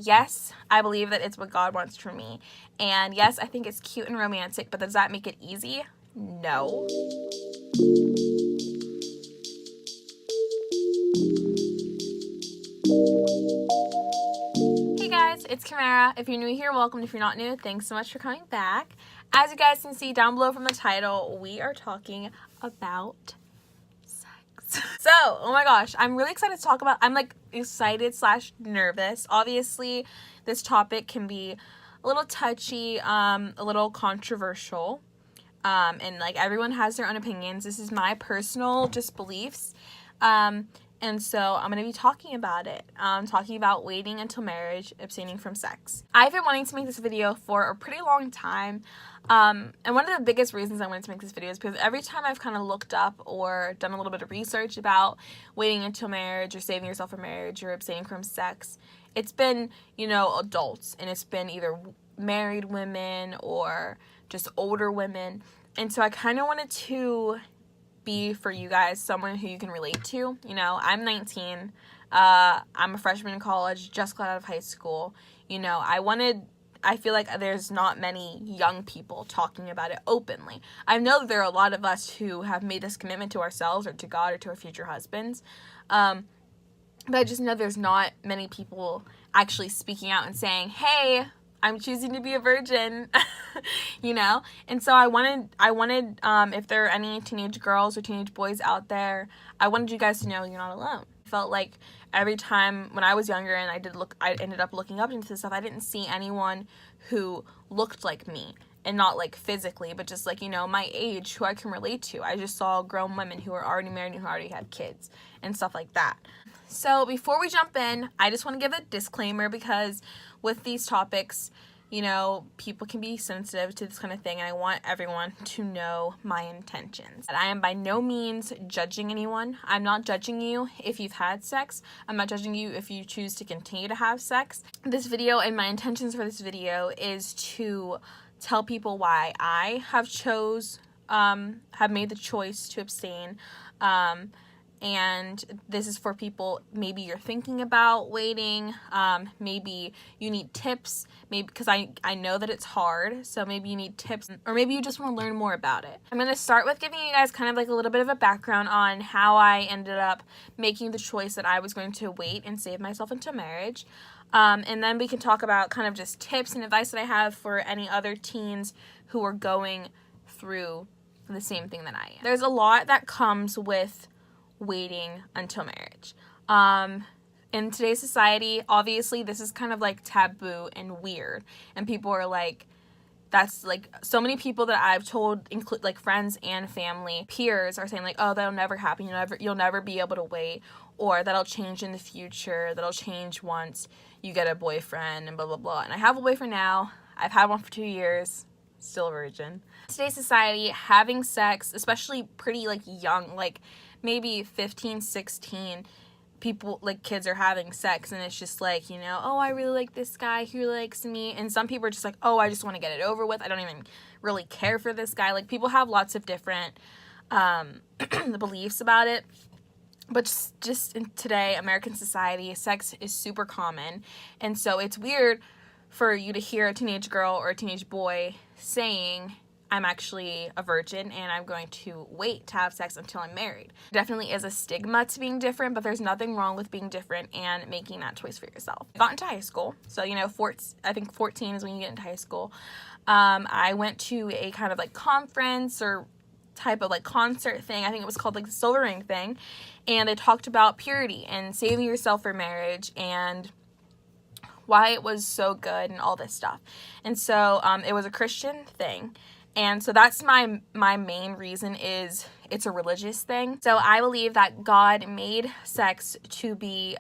yes, I believe that it's what God wants for me. And yes, I think it's cute and romantic, but does that make it easy? No. Hey guys, it's Camara. If you're new here, welcome. If you're not new, thanks so much for coming back. As you guys can see down below from the title, we are talking about sex. So, oh my gosh, I'm really excited to talk about, I'm like excited / nervous. Obviously, this topic can be a little touchy, a little controversial, and like everyone has their own opinions. This is my personal just beliefs, and so I'm going to be talking about it, talking about waiting until marriage, abstaining from sex. I've been wanting to make this video for a pretty long time, and one of the biggest reasons I wanted to make this video is because every time I've kind of looked up or done a little bit of research about waiting until marriage or saving yourself for marriage or abstaining from sex, it's been, you know, adults, and it's been either married women or just older women. And so I kind of wanted to be, for you guys, someone who you can relate to. You know, I'm 19. I'm a freshman in college, just got out of high school. You know, I feel like there's not many young people talking about it openly. I know that there are a lot of us who have made this commitment to ourselves or to God or to our future husbands. But I just know there's not many people actually speaking out and saying, hey, I'm choosing to be a virgin, you know? And so I wanted, if there are any teenage girls or teenage boys out there, I wanted you guys to know you're not alone. I felt like every time when I was younger and I ended up looking up into this stuff, I didn't see anyone who looked like me, and not like physically, but just like, you know, my age, who I can relate to. I just saw grown women who are already married and who already have kids and stuff like that. So before we jump in, I just want to give a disclaimer, because with these topics, you know, people can be sensitive to this kind of thing, and I want everyone to know my intentions. I am by no means judging anyone. I'm not judging you if you've had sex. I'm not judging you if you choose to continue to have sex. This video, and my intentions for this video, is to tell people why I have made the choice to abstain, and this is for people, maybe you're thinking about waiting, maybe you need tips, maybe because I know that it's hard, so maybe you need tips, or maybe you just want to learn more about it. I'm going to start with giving you guys kind of like a little bit of a background on how I ended up making the choice that I was going to wait and save myself until marriage. And then we can talk about kind of just tips and advice that I have for any other teens who are going through the same thing that I am. There's a lot that comes with waiting until marriage. In today's society, obviously, this is kind of like taboo and weird. And people are like, that's like, so many people that I've told, include like friends and family, peers, are saying like, oh, that'll never happen. You'll never be able to wait, or that'll change in the future. That'll change once you get a boyfriend and blah, blah, blah. And I have a boyfriend now. I've had one for 2 years. Still a virgin. In today's society, having sex, especially pretty like young, like maybe 15, 16, people, like kids are having sex, and it's just like, you know, oh, I really like this guy, he really likes me, and some people are just like, oh, I just want to get it over with, I don't even really care for this guy. Like, people have lots of different beliefs about it, but just in today, American society, sex is super common, and so it's weird for you to hear a teenage girl or a teenage boy saying, I'm actually a virgin and I'm going to wait to have sex until I'm married. Definitely is a stigma to being different, but there's nothing wrong with being different and making that choice for yourself. I got into high school, so you know, I think 14 is when you get into high school. I went to a kind of like conference or type of like concert thing. I think it was called like the Silver Ring thing, and they talked about purity and saving yourself for marriage and why it was so good and all this stuff. And so it was a Christian thing. And so that's my main reason, is it's a religious thing. So I believe that God made sex to be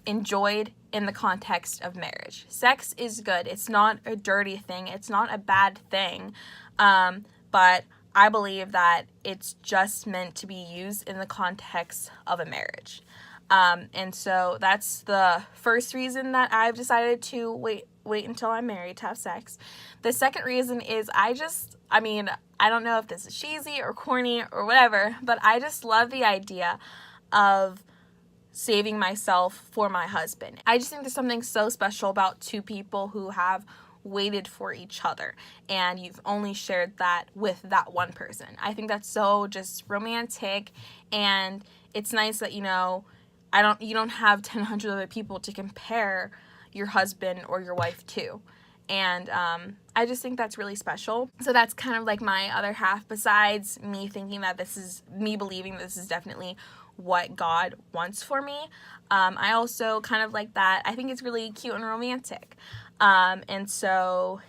enjoyed in the context of marriage. Sex is good. It's not a dirty thing. It's not a bad thing. But I believe that it's just meant to be used in the context of a marriage. And so that's the first reason that I've decided to wait until I'm married to have sex. The second reason is I don't know if this is cheesy or corny or whatever, but I just love the idea of saving myself for my husband. I just think there's something so special about two people who have waited for each other and you've only shared that with that one person. I think that's so just romantic, and it's nice that, you know, you don't have 1,000 other people to compare your husband or your wife to. And I just think that's really special. So that's kind of like my other half, besides me thinking that me believing this is definitely what God wants for me. I also kind of like that. I think it's really cute and romantic. And so,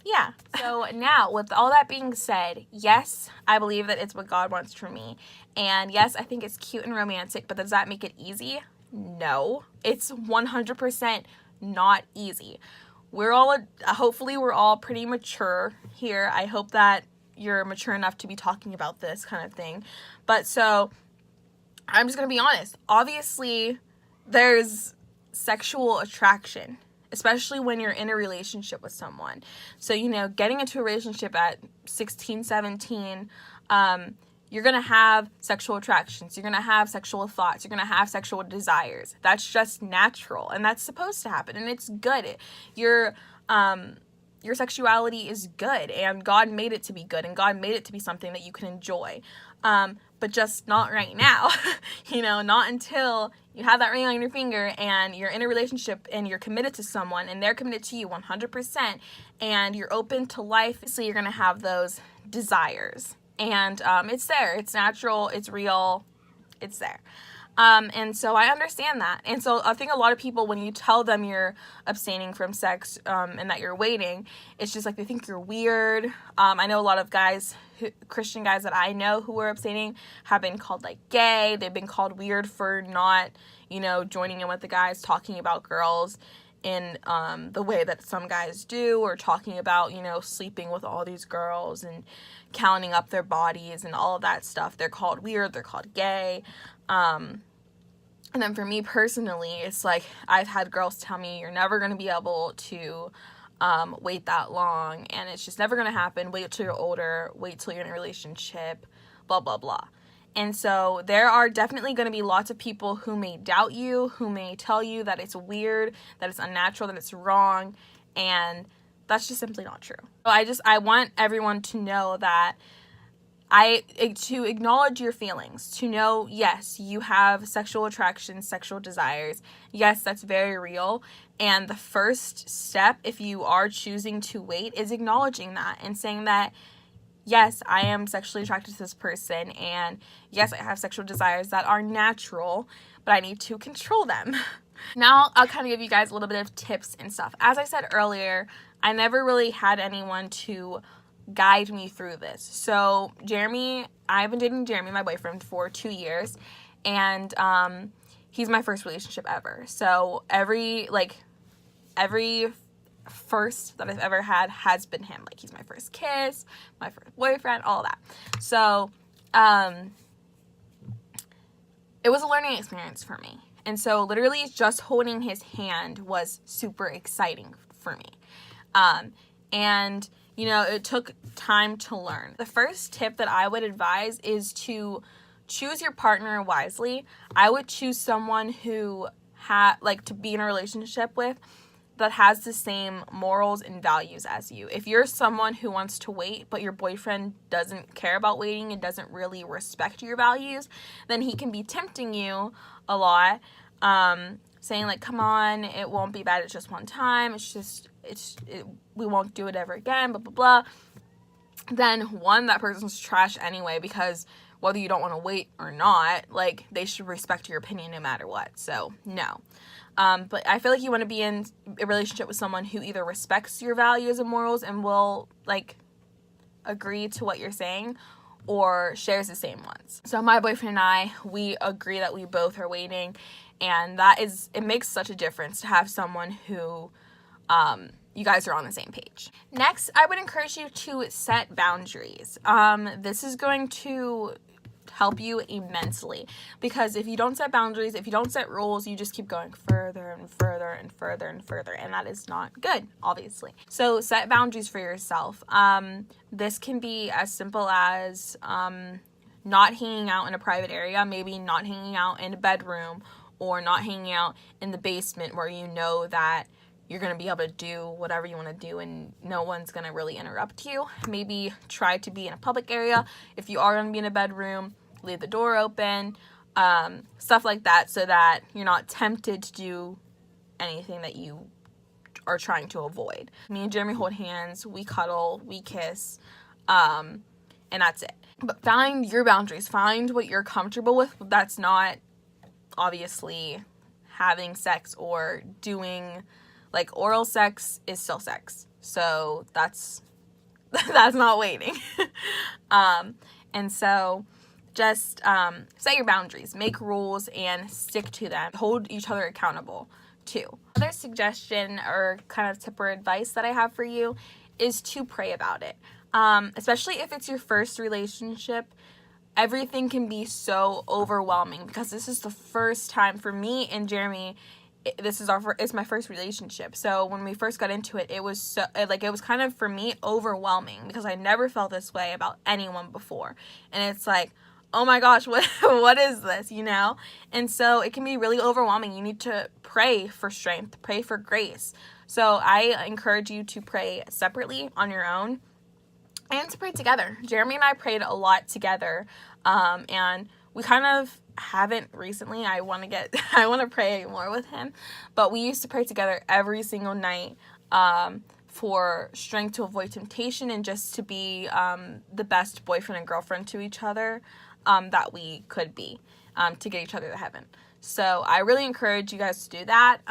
yeah. So now, with all that being said, yes, I believe that it's what God wants for me. And yes, I think it's cute and romantic, but does that make it easy? No. It's 100% not easy. Hopefully we're all pretty mature here. I hope that you're mature enough to be talking about this kind of thing. But so, I'm just going to be honest. Obviously, there's sexual attraction, especially when you're in a relationship with someone. So, you know, getting into a relationship at 16, 17, you're going to have sexual attractions. You're going to have sexual thoughts. You're going to have sexual desires. That's just natural, and that's supposed to happen, and it's good. Your sexuality is good, and God made it to be good, and God made it to be something that you can enjoy. But just not right now, you know, not until you have that ring on your finger and you're in a relationship and you're committed to someone and they're committed to you 100% and you're open to life. So you're going to have those desires, and it's there. It's natural. It's real. It's there. And so I understand that. And so I think a lot of people, when you tell them you're abstaining from sex, and that you're waiting, it's just like they think you're weird. I know a lot of guys, Christian guys that I know who are abstaining, have been called like gay. They've been called weird for not, you know, joining in with the guys talking about girls in the way that some guys do, or talking about, you know, sleeping with all these girls and counting up their bodies and all of that stuff. They're called weird. They're called gay. And then for me personally, it's like I've had girls tell me, you're never going to be able to wait that long, and it's just never going to happen. Wait till you're older. Wait till you're in a relationship, blah, blah, blah. And so there are definitely going to be lots of people who may doubt you, who may tell you that it's weird, that it's unnatural, that it's wrong, and that's just simply not true. So I want everyone to know that to acknowledge your feelings, to know, yes, you have sexual attraction, sexual desires. Yes, that's very real. And the first step, if you are choosing to wait, is acknowledging that and saying that, yes, I am sexually attracted to this person, and yes, I have sexual desires that are natural, but I need to control them. Now, I'll kind of give you guys a little bit of tips and stuff. As I said earlier, I never really had anyone to guide me through this. So I've been dating Jeremy, my boyfriend, for 2 years, and he's my first relationship ever. So every first that I've ever had has been him. Like, he's my first kiss, my first boyfriend, all that. So it was a learning experience for me. And so literally just holding his hand was super exciting for me. And you know, it took time to learn. The first tip that I would advise is to choose your partner wisely. I would choose someone who to be in a relationship with that has the same morals and values as you. If you're someone who wants to wait, but your boyfriend doesn't care about waiting and doesn't really respect your values, then he can be tempting you a lot, saying like, come on, it won't be bad, it's just one time, we won't do it ever again, blah, blah, blah. Then one, that person's trash anyway, because whether you don't want to wait or not, like, they should respect your opinion no matter what. So no. But I feel like you want to be in a relationship with someone who either respects your values and morals and will like agree to what you're saying, or shares the same ones. So my boyfriend and I, we agree that we both are waiting, and it makes such a difference to have someone who you guys are on the same page. Next, I would encourage you to set boundaries. This is going to help you immensely, because if you don't set boundaries, if you don't set rules, you just keep going further and further and further and further, and that is not good, obviously. So set boundaries for yourself. This can be as simple as not hanging out in a private area, maybe not hanging out in a bedroom or not hanging out in the basement where you know that you're going to be able to do whatever you want to do and no one's going to really interrupt you. Maybe try to be in a public area. If you are going to be in a bedroom, leave the door open, stuff like that, so that you're not tempted to do anything that you are trying to avoid. Me and Jeremy hold hands, we cuddle, we kiss, and that's it. But find your boundaries. Find what you're comfortable with. That's not obviously having sex or doing, like, oral sex is still sex. So that's not waiting. And so just set your boundaries, make rules, and stick to them. Hold each other accountable too. Another suggestion or kind of tip or advice that I have for you is to pray about it. Especially if it's your first relationship, everything can be so overwhelming because this is the first time for me and Jeremy. It's my first relationship. So when we first got into it, it was kind of, for me, overwhelming because I never felt this way about anyone before. And it's like, oh my gosh, what is this, you know? And so it can be really overwhelming. You need to pray for strength, pray for grace. So I encourage you to pray separately on your own and to pray together. Jeremy and I prayed a lot together, and we kind of haven't recently. I want to pray more with him, but we used to pray together every single night for strength to avoid temptation and just to be the best boyfriend and girlfriend to each other that we could be, to get each other to heaven. So I really encourage you guys to do that.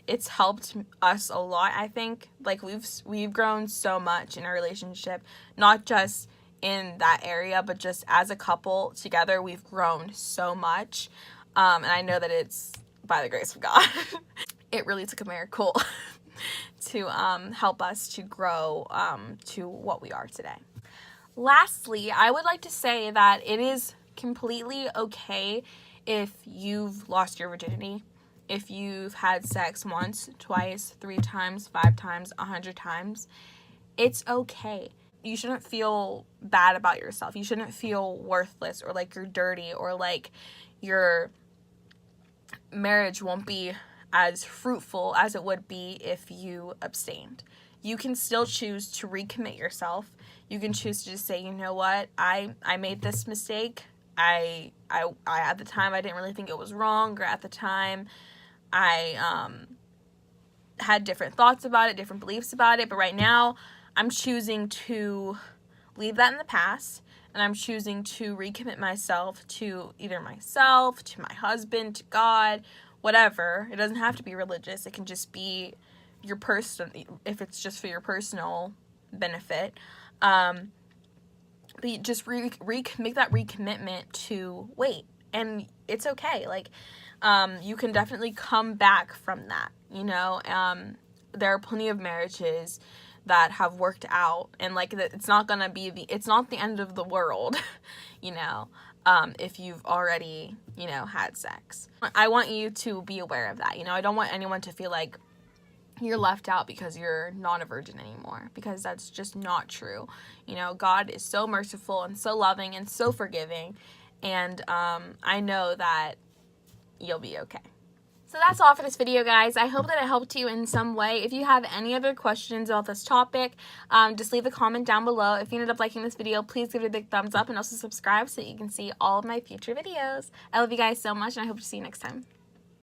It's helped us a lot, I think. Like, we've grown so much in our relationship, not just in that area, but just as a couple together, we've grown so much. And I know that it's by the grace of God. It really took a miracle to help us to grow to what we are today. Lastly, I would like to say that it is completely okay if you've lost your virginity, if you've had sex once, twice, 3 times, 5 times, 100 times. It's okay. You shouldn't feel bad about yourself. You shouldn't feel worthless or like you're dirty or like your marriage won't be as fruitful as it would be if you abstained. You can still choose to recommit yourself. You can choose to just say, you know what, I made this mistake. I at the time I didn't really think it was wrong, or at the time I had different thoughts about it, different beliefs about it, but right now I'm choosing to leave that in the past, and I'm choosing to recommit myself to either myself, to my husband, to God, whatever. It doesn't have to be religious. It can just be your if it's just for your personal benefit. But you just make that recommitment to wait, and it's okay. Like, you can definitely come back from that, you know. There are plenty of marriages that have worked out, and like, it's not gonna be it's not the end of the world, you know, if you've already, you know, had sex. I want you to be aware of that, you know. I don't want anyone to feel like you're left out because you're not a virgin anymore, because that's just not true. You know, God is so merciful and so loving and so forgiving, and I know that you'll be okay. So that's all for this video, guys. I hope that it helped you in some way. If you have any other questions about this topic, just leave a comment down below. If you ended up liking this video, please give it a big thumbs up and also subscribe so that you can see all of my future videos. I love you guys so much, and I hope to see you next time.